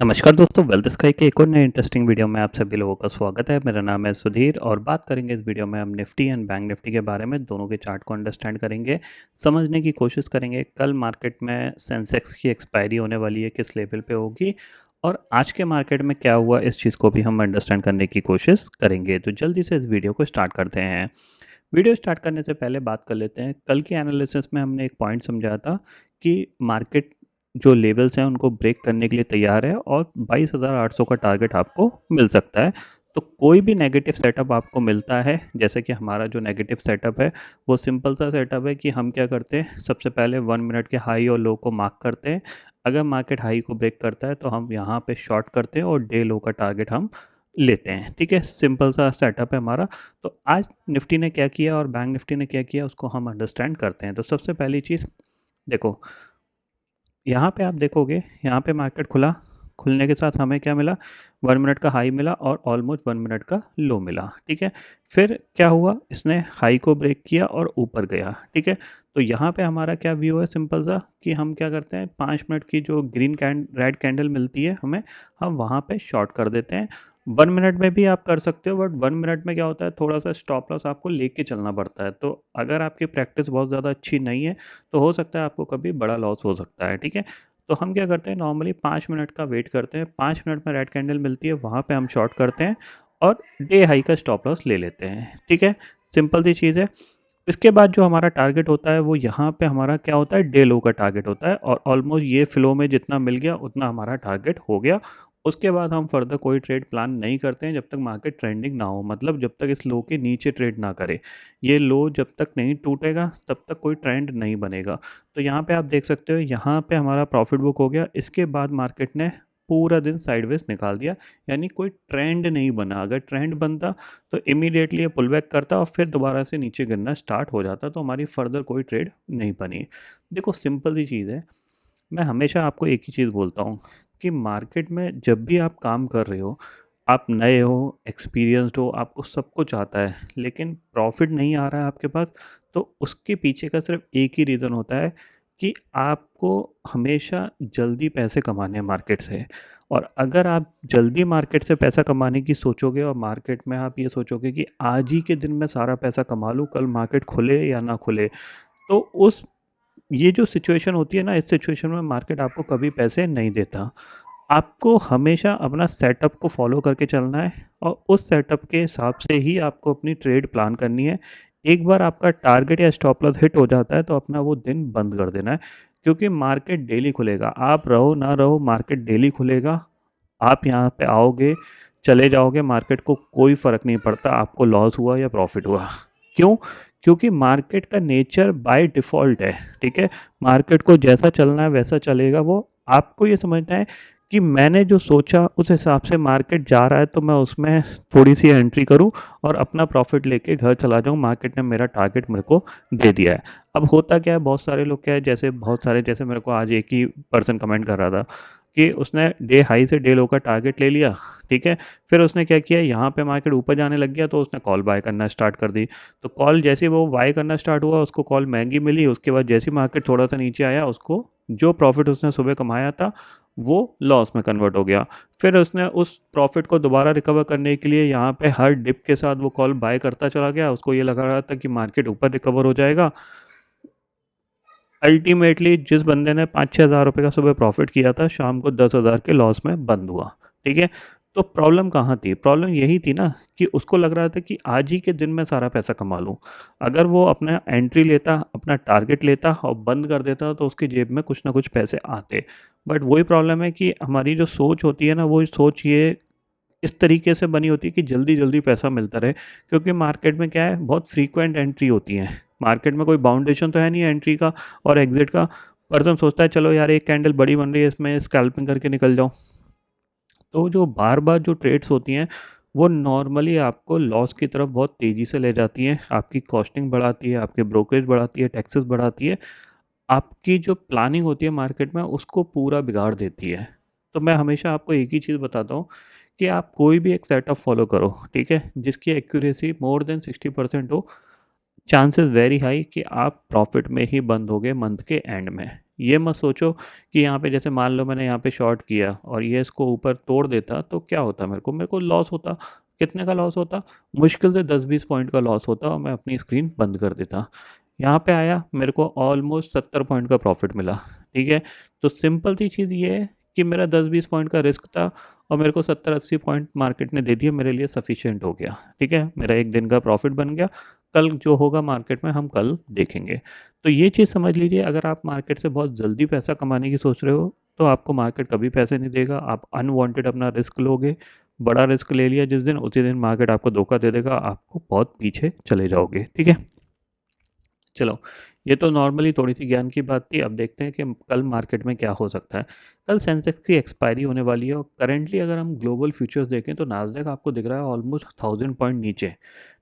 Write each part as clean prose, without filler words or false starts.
नमस्कार दोस्तों, wealth sky के एक और नए इंटरेस्टिंग वीडियो में आप सभी लोगों का स्वागत है। मेरा नाम है सुधीर और बात करेंगे इस वीडियो में हम निफ्टी एंड बैंक निफ्टी के बारे में। दोनों के चार्ट को अंडरस्टैंड करेंगे, समझने की कोशिश करेंगे कल मार्केट में सेंसेक्स की एक्सपायरी होने वाली है, किस लेवल पे होगी और आज के मार्केट में क्या हुआ, इस चीज़ को भी हम अंडरस्टैंड करने की कोशिश करेंगे। तो जल्दी से इस वीडियो को स्टार्ट करते हैं। वीडियो स्टार्ट करने से पहले बात कर लेते हैं, कल की एनालिसिस में हमने एक पॉइंट समझा था कि मार्केट जो लेवल्स हैं उनको ब्रेक करने के लिए तैयार है और 22,800 का टारगेट आपको मिल सकता है। तो कोई भी नेगेटिव सेटअप आपको मिलता है, जैसे कि हमारा जो नेगेटिव सेटअप है वो सिंपल सा सेटअप है कि हम क्या करते हैं, सबसे पहले 1 मिनट के हाई और लो को मार्क करते हैं। अगर मार्केट हाई को ब्रेक करता है तो हम यहाँ पे शॉर्ट करते हैं और डे लो का टारगेट हम लेते हैं। ठीक है, सिंपल सा सेटअप है हमारा। तो आज निफ्टी ने क्या किया और बैंक निफ्टी ने क्या किया उसको हम अंडरस्टैंड करते हैं। तो सबसे पहली चीज़ देखो, यहाँ पे आप देखोगे, यहाँ पे मार्केट खुला, खुलने के साथ हमें क्या मिला, 1 मिनट का हाई मिला और ऑलमोस्ट 1 मिनट का लो मिला। ठीक है, फिर क्या हुआ, इसने हाई को ब्रेक किया और ऊपर गया। ठीक है, तो यहाँ पे हमारा क्या व्यू है, सिंपल सा कि हम क्या करते हैं, 5 मिनट की जो रेड कैंडल मिलती है हमें, हम वहाँ पे शॉर्ट कर देते हैं। 1 मिनट में भी आप कर सकते हो, बट 1 मिनट में क्या होता है, थोड़ा सा स्टॉप लॉस आपको लेके चलना पड़ता है। तो अगर आपकी प्रैक्टिस बहुत ज़्यादा अच्छी नहीं है तो हो सकता है आपको कभी बड़ा लॉस हो सकता है। ठीक है, तो हम क्या करते हैं, नॉर्मली 5 मिनट का वेट करते हैं, 5 मिनट में रेड कैंडल मिलती है, वहाँ पे हम शॉर्ट करते हैं और डे हाई का स्टॉप लॉस ले लेते हैं। ठीक है, सिंपल सी चीज़ है। इसके बाद जो हमारा टारगेट होता है वो यहाँ पे हमारा क्या होता है, डे लो का टारगेट होता है और ऑलमोस्ट ये फ्लो में जितना मिल गया उतना हमारा टारगेट हो गया। उसके बाद हम फर्दर कोई ट्रेड प्लान नहीं करते हैं जब तक मार्केट ट्रेंडिंग ना हो, मतलब जब तक इस लो के नीचे ट्रेड ना करे। ये लो जब तक नहीं टूटेगा तब तक कोई ट्रेंड नहीं बनेगा। तो यहाँ पे आप देख सकते हो, यहाँ पे हमारा प्रॉफिट बुक हो गया। इसके बाद मार्केट ने पूरा दिन साइडवेज निकाल दिया, यानी कोई ट्रेंड नहीं बना। अगर ट्रेंड बनता तो इमीडिएटली ये पुल बैक करता और फिर दोबारा से नीचे गिरना स्टार्ट हो जाता, तो हमारी फर्दर कोई ट्रेड नहीं बनी। देखो, सिंपल सी चीज़ है, मैं हमेशा आपको एक ही चीज़ बोलता हूँ कि मार्केट में जब भी आप काम कर रहे हो, आप नए हो, एक्सपीरियंस्ड हो, आपको सब कुछ आता है, लेकिन प्रॉफिट नहीं आ रहा है आपके पास, तो उसके पीछे का सिर्फ एक ही रीज़न होता है कि आपको हमेशा जल्दी पैसे कमाने हैं मार्केट से। और अगर आप जल्दी मार्केट से पैसा कमाने की सोचोगे और मार्केट में आप ये सोचोगे कि आज ही के दिन मैं सारा पैसा कमा लूँ, कल मार्केट खुले या ना खुले, तो उस ये जो सिचुएशन होती है ना, इस सिचुएशन में मार्केट आपको कभी पैसे नहीं देता। आपको हमेशा अपना सेटअप को फॉलो करके चलना है और उस सेटअप के हिसाब से ही आपको अपनी ट्रेड प्लान करनी है। एक बार आपका टारगेट या स्टॉप लॉस हिट हो जाता है तो अपना वो दिन बंद कर देना है, क्योंकि मार्केट डेली खुलेगा। आप रहो ना रहो, मार्केट डेली खुलेगा। आप यहाँ पे आओगे, चले जाओगे, मार्केट को कोई फ़र्क नहीं पड़ता आपको लॉस हुआ या प्रॉफिट हुआ। क्यों? क्योंकि मार्केट का नेचर बाय डिफ़ॉल्ट है। ठीक है? मार्केट को जैसा चलना है वैसा चलेगा वो। आपको ये समझना है कि मैंने जो सोचा उस हिसाब से मार्केट जा रहा है तो मैं उसमें थोड़ी-सी एंट्री करूँ और अपना प्रॉफिट लेके घर चला जाऊँ। मार्केट ने मेरा टारगेट मेरे को दे दिया है। अब होता क्या है, बहुत सारे लोग क्या है, जैसे मेरे को आज एक ही पर्सन कमेंट कर रहा था कि उसने डे हाई से डे लो का टारगेट ले लिया। ठीक है, फिर उसने क्या किया, यहाँ पे मार्केट ऊपर जाने लग गया तो उसने कॉल बाय करना स्टार्ट कर दी। तो कॉल जैसे ही वो बाय करना स्टार्ट हुआ, उसको कॉल महंगी मिली। उसके बाद जैसे ही मार्केट थोड़ा सा नीचे आया, उसको जो प्रॉफिट उसने सुबह कमाया था वो लॉस में कन्वर्ट हो गया। फिर उसने उस प्रॉफिट को दोबारा रिकवर करने के लिए यहाँ पे हर डिप के साथ वो कॉल बाय करता चला गया। उसको ये लगा रहा था कि मार्केट ऊपर रिकवर हो जाएगा। अल्टीमेटली जिस बंदे ने 5-6 हज़ार रुपये का सुबह प्रॉफिट किया था, शाम को 10,000 के लॉस में बंद हुआ। ठीक है, तो प्रॉब्लम कहाँ थी? प्रॉब्लम यही थी ना कि उसको लग रहा था कि आज ही के दिन में सारा पैसा कमा लूँ। अगर वो अपना एंट्री लेता, अपना टारगेट लेता और बंद कर देता तो उसकी जेब में कुछ ना कुछ पैसे आते। बट वही प्रॉब्लम है कि हमारी जो सोच होती है ना, वो सोच ये इस तरीके से बनी होती है कि जल्दी-जल्दी पैसा मिलता रहे, क्योंकि मार्केट में क्या है, बहुत फ्रीक्वेंट एंट्री होती है। मार्केट में कोई बाउंडेशन तो है नहीं एंट्री का और एग्ज़िट का। पर्सन सोचता है चलो यार, एक कैंडल बड़ी बन रही है, इसमें स्कैल्पिंग करके निकल जाऊँ। तो जो बार-बार जो ट्रेड्स होती हैं, वो नॉर्मली आपको लॉस की तरफ बहुत तेज़ी से ले जाती हैं। आपकी कॉस्टिंग बढ़ाती है, आपके ब्रोकरेज बढ़ाती है, टैक्सेस बढ़ाती है। आपकी जो प्लानिंग होती है मार्केट में, उसको पूरा बिगाड़ देती है। तो मैं हमेशा आपको एक ही चीज़ बताता हूँ कि आप कोई भी एक सेटअप फॉलो करो, ठीक है? जिसकी एक्यूरेसी मोर देन 60% हो, चांसेस वेरी हाई कि आप प्रॉफिट में ही बंद होगे मंथ के एंड में। ये मत सोचो कि यहाँ पे जैसे मान लो मैंने यहाँ पे शॉर्ट किया और ये इसको ऊपर तोड़ देता तो क्या होता, मेरे को लॉस होता। कितने का लॉस होता? मुश्किल से 10-20 पॉइंट का लॉस होता और मैं अपनी स्क्रीन बंद कर देता। यहाँ पे आया, मेरे को ऑलमोस्ट 70 पॉइंट का प्रॉफिट मिला। ठीक है, तो सिंपल सी चीज़ ये है कि मेरा 10-20 पॉइंट का रिस्क था और मेरे को 70-80 पॉइंट मार्केट ने दे दिया, मेरे लिए सफिशिएंट हो गया। ठीक है, मेरा एक दिन का प्रॉफिट बन गया। कल जो होगा मार्केट में हम कल देखेंगे। तो ये चीज़ समझ लीजिए, अगर आप मार्केट से बहुत जल्दी पैसा कमाने की सोच रहे हो तो आपको मार्केट कभी पैसे नहीं देगा। आप अनवांटेड अपना रिस्क लोगे, बड़ा रिस्क ले लिया जिस दिन, उसी दिन मार्केट आपको धोखा दे देगा, आपको बहुत पीछे चले जाओगे। ठीक है, चलो, ये तो नॉर्मली थोड़ी सी ज्ञान की बात थी। अब देखते हैं कि कल मार्केट में क्या हो सकता है। कल सेंसेक्स की एक्सपायरी होने वाली है और करंटली अगर हम ग्लोबल फ्यूचर्स देखें तो नास्डैक आपको दिख रहा है ऑलमोस्ट 1000 पॉइंट नीचे।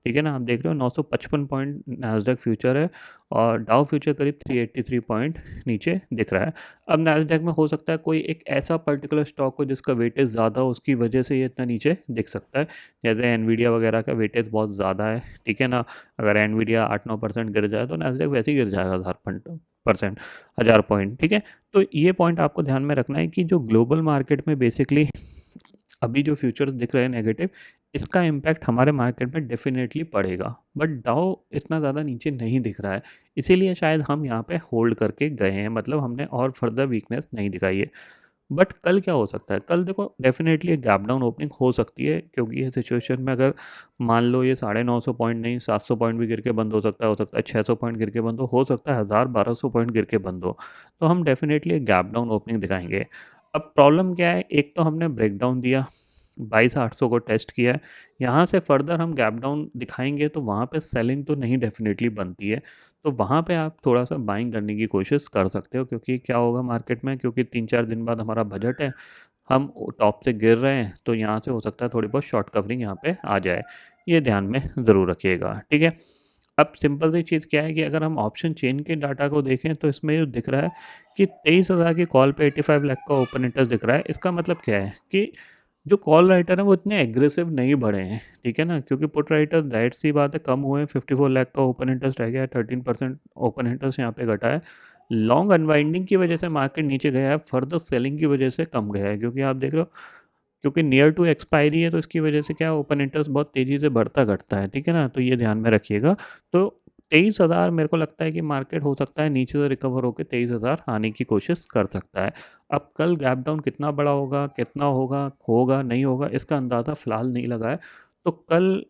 ठीक है ना, आप देख रहे हो 955 पॉइंट नास्डैक फ्यूचर है और डाउ फ्यूचर करीब 383 पॉइंट नीचे दिख रहा है। अब नास्डैक में हो सकता है कोई एक ऐसा पर्टिकुलर स्टॉक हो जिसका वेटेज ज़्यादा हो, उसकी वजह से ये इतना नीचे दिख सकता है। जैसे एनवीडिया वगैरह का वेटेज बहुत ज़्यादा है। ठीक है ना, अगर एनवीडिया 8-9% गिर जाए तो नैस्डैक वैसे ही गिर जाएगा 1000%, 1000 पॉइंट। ठीक है, तो ये पॉइंट आपको ध्यान में रखना है कि जो ग्लोबल मार्केट में बेसिकली अभी जो फ्यूचर्स दिख रहे हैं नेगेटिव, इसका इम्पैक्ट हमारे मार्केट में डेफिनेटली पड़ेगा। बट डाउ इतना ज़्यादा नीचे नहीं दिख रहा है, इसीलिए शायद हम यहाँ पे होल्ड करके गए हैं, मतलब हमने और फर्दर वीकनेस नहीं दिखाई है। बट कल क्या हो सकता है? कल देखो डेफ़िनेटली एक गैप डाउन ओपनिंग हो सकती है, क्योंकि ये सिचुएशन में अगर मान लो ये 950 पॉइंट नहीं 700 पॉइंट भी गिर के बंद हो सकता है 600 पॉइंट गिर के बंद हो सकता है 1000-1200 पॉइंट गिर के बंद हो। तो हम डेफ़िनेटली एक गैप डाउन ओपनिंग दिखाएँगे। अब प्रॉब्लम क्या है, एक तो हमने ब्रेकडाउन दिया, 22,800 को टेस्ट किया है। यहाँ से फर्दर हम गैप डाउन दिखाएँगे तो वहाँ पे सेलिंग तो नहीं डेफ़िनेटली बनती है। तो वहाँ पे आप थोड़ा-सा बाइंग करने की कोशिश कर सकते हो, क्योंकि क्या होगा मार्केट में, क्योंकि 3-4 दिन बाद हमारा बजट है, हम टॉप से गिर रहे हैं तो यहाँ से हो सकता है थोड़ी बहुत शॉर्ट कवरिंग यहाँ पे आ जाए। ये ध्यान में ज़रूर रखिएगा। ठीक है, अब सिंपल सी चीज़ क्या है कि अगर हम ऑप्शन चेन के डाटा को देखें तो इसमें जो दिख रहा है कि 23,000 की कॉल पे 85 लाख का ओपन इंटरेस्ट दिख रहा है। इसका मतलब क्या है कि जो कॉल राइटर हैं वो इतने एग्रेसिव नहीं बढ़े हैं। ठीक है ना, क्योंकि पुट राइटर ज़ाहिर सी बात है कम हुए हैं, 54 लाख का ओपन इंटरेस्ट रह गया है, 13% ओपन इंटरेस्ट यहाँ पे घटा है। लॉन्ग अनवाइंडिंग की वजह से मार्केट नीचे गया है, फर्दर सेलिंग की वजह से कम गया है, क्योंकि आप देख रहे हो, क्योंकि नियर टू एक्सपायरी है तो इसकी वजह से क्या ओपन इंटरेस्ट बहुत तेज़ी से बढ़ता घटता है। ठीक है ना, तो ये ध्यान में रखिएगा। तो 23,000 मेरे को लगता है कि मार्केट हो सकता है नीचे से रिकवर होकर 23,000 आने की कोशिश कर सकता है। अब कल गैप डाउन कितना बड़ा होगा, कितना होगा नहीं होगा, इसका अंदाज़ा फ़िलहाल नहीं लगा है। तो कल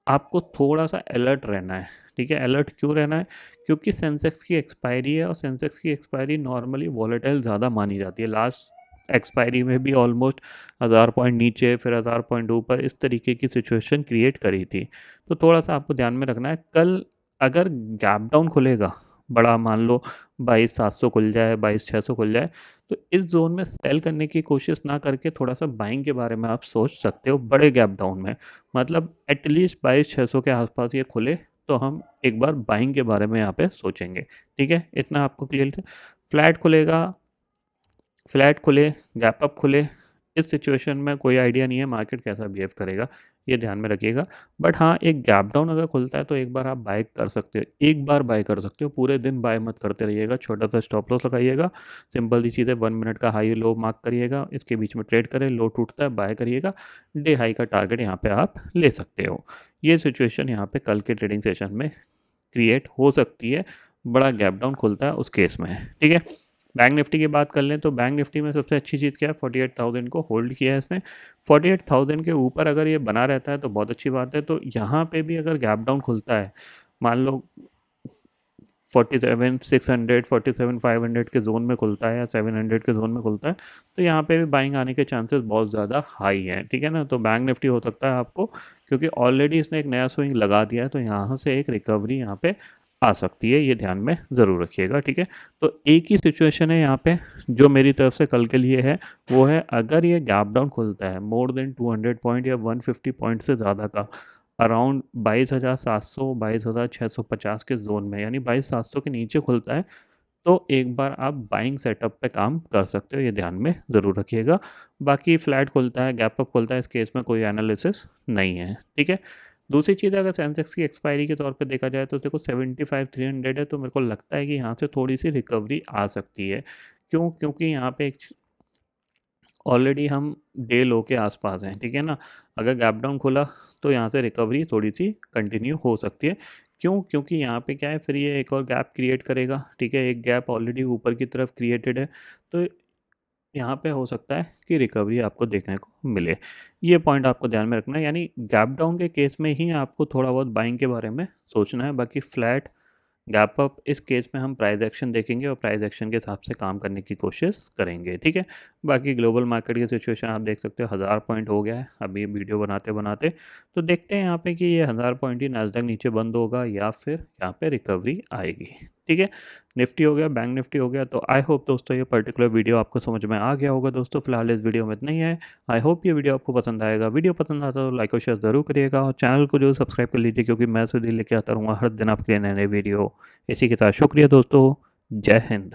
आपको थोड़ा-सा अलर्ट रहना है। ठीक है, अलर्ट क्यों रहना है? क्योंकि सेंसेक्स की एक्सपायरी है और सेंसेक्स की एक्सपायरी नॉर्मली वॉलेटाइल ज़्यादा मानी जाती है। लास्ट एक्सपायरी में भी ऑलमोस्ट 1000 पॉइंट नीचे, फिर 1000 पॉइंट ऊपर, इस तरीके की सिचुएशन क्रिएट करी थी। तो थोड़ा-सा आपको ध्यान में रखना है। कल अगर गैप डाउन खुलेगा बड़ा, मान लो 22,700 खुल जाए, 22,600 खुल जाए, तो इस ज़ोन में सेल करने की कोशिश ना करके थोड़ा-सा बाइंग के बारे में आप सोच सकते हो बड़े गैप डाउन में। मतलब एटलीस्ट 22,600 के आसपास ये खुले तो हम एक बार बाइंग के बारे में यहाँ पे सोचेंगे। ठीक है, इतना आपको क्लियर है। फ्लैट खुलेगा, फ्लैट खुले, गैप अप खुले, इस सिचुएशन में कोई आइडिया नहीं है मार्केट कैसा बिहेव करेगा, ये ध्यान में रखिएगा। बट हाँ, एक गैप डाउन अगर खुलता है तो एक बार आप बाय कर सकते हो, एक बार बाय कर सकते हो, पूरे दिन बाय मत करते रहिएगा। छोटा सा स्टॉप लॉस लगाइएगा, सिंपल सी चीज़ है, 1 मिनट का हाई लो मार्क करिएगा, इसके बीच में ट्रेड करें, लो टूटता है बाय करिएगा, डे हाई का टारगेट यहाँ पे आप ले सकते हो। ये सिचुएशन यहाँ पे कल के ट्रेडिंग सेशन में क्रिएट हो सकती है, बड़ा गैप डाउन खुलता है उस केस में। ठीक है, बैंक निफ्टी की बात कर लें तो बैंक निफ्टी में सबसे अच्छी चीज़ क्या है, 48,000 को होल्ड किया है इसने। 48,000 के ऊपर अगर ये बना रहता है तो बहुत अच्छी बात है। तो यहाँ पे भी अगर गैप डाउन खुलता है, मान लो 47,600, 47,500 के जोन में खुलता है या 700 के जोन में खुलता है, तो यहाँ पे भी बाइंग आने के चांसेस बहुत ज़्यादा हाई हैं। ठीक है ना, तो बैंक निफ्टी हो सकता है आपको, क्योंकि ऑलरेडी इसने एक नया स्विंग लगा दिया है, तो यहाँ से एक रिकवरी यहाँ पे आ सकती है, ये ध्यान में ज़रूर रखिएगा। ठीक है, तो एक ही सिचुएशन है यहाँ पे जो मेरी तरफ से कल के लिए है, वो है अगर ये गैप डाउन खुलता है मोर देन 200 पॉइंट या 150 पॉइंट से ज़्यादा का, अराउंड 22,700 22,650 के जोन में, यानी 22,700 के नीचे खुलता है, तो एक बार आप बाइंग सेटअप पे काम कर सकते हो, ये ध्यान में ज़रूर रखिएगा। बाकी फ्लैट खुलता है, गैप अप खुलता है, इस केस में कोई एनालिसिस नहीं है। ठीक है, दूसरी चीज़ अगर सेंसेक्स की एक्सपायरी के तौर पे देखा जाए तो देखो 75,300 है, तो मेरे को लगता है कि यहाँ से थोड़ी सी रिकवरी आ सकती है। क्यों? क्योंकि यहाँ पे एक ऑलरेडी हम डे लो के आसपास हैं, ठीक है ना। अगर गैप डाउन खुला तो यहाँ से रिकवरी थोड़ी सी कंटिन्यू हो सकती है। क्यों? क्योंकि यहाँ पे क्या है, फिर ये एक और गैप क्रिएट करेगा, ठीक है। एक गैप ऑलरेडी ऊपर की तरफ क्रिएटेड है, तो यहाँ पे हो सकता है कि रिकवरी आपको देखने को मिले। ये पॉइंट आपको ध्यान में रखना है, यानी गैप डाउन के केस में ही आपको थोड़ा बहुत बाइंग के बारे में सोचना है। बाकी फ्लैट गैप अप इस केस में हम प्राइस एक्शन देखेंगे और प्राइस एक्शन के हिसाब से काम करने की कोशिश करेंगे, ठीक है। बाकी ग्लोबल मार्केट की सिचुएशन आप देख सकते हो, 1000 पॉइंट हो गया है अभी वीडियो बनाते बनाते। तो देखते हैं यहाँ पे कि ये 1000 पॉइंट ही नैस्डैक नीचे बंद होगा या फिर यहाँ पे रिकवरी आएगी, ठीक है। निफ्टी हो गया, बैंक निफ्टी हो गया। तो आई होप दोस्तों ये पर्टिकुलर वीडियो आपको समझ में आ गया होगा। दोस्तों फिलहाल इस वीडियो में इतना ही है। आई होप ये वीडियो आपको पसंद आएगा। वीडियो पसंद आता तो लाइक और शेयर ज़रूर करिएगा और चैनल को जो सब्सक्राइब कर लीजिए, क्योंकि मैं सुधीर लेके आता रहूँगा हर दिन आपके लिए नए नए वीडियो। इसी के साथ शुक्रिया दोस्तों, जय हिंद।